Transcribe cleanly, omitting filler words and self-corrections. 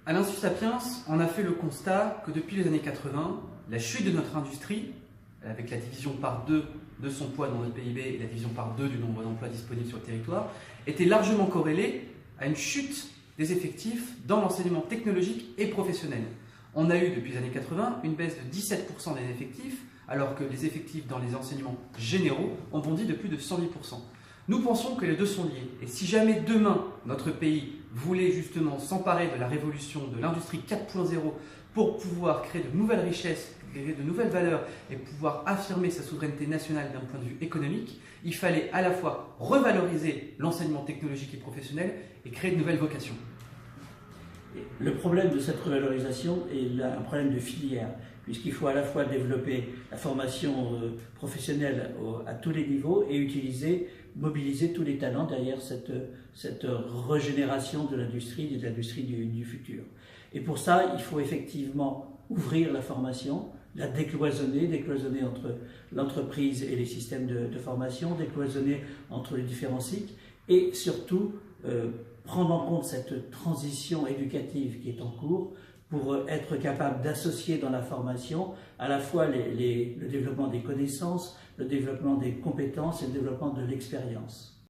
À l'Institut Sapiens, on a fait le constat que depuis les années 80, la chute de notre industrie, avec la division par 2 de son poids dans notre PIB et la division par 2 du nombre d'emplois disponibles sur le territoire, était largement corrélée à une chute des effectifs dans l'enseignement technologique et professionnel. On a eu depuis les années 80 une baisse de 17% des effectifs, alors que les effectifs dans les enseignements généraux ont bondi de plus de 110%. Nous pensons que les deux sont liés. Et si jamais demain, notre pays voulait justement s'emparer de la révolution de l'industrie 4.0 pour pouvoir créer de nouvelles richesses, créer de nouvelles valeurs et pouvoir affirmer sa souveraineté nationale d'un point de vue économique, il fallait à la fois revaloriser l'enseignement technologique et professionnel et créer de nouvelles vocations. Le problème de cette revalorisation est un problème de filière, puisqu'il faut à la fois développer la formation professionnelle à tous les niveaux et mobiliser tous les talents derrière cette régénération de l'industrie du futur. Et pour ça, il faut effectivement ouvrir la formation, la décloisonner entre l'entreprise et les systèmes de formation, décloisonner entre les différents cycles et surtout prendre en compte cette transition éducative qui est en cours pour être capable d'associer dans la formation à la fois le développement des connaissances, le développement des compétences et le développement de l'expérience.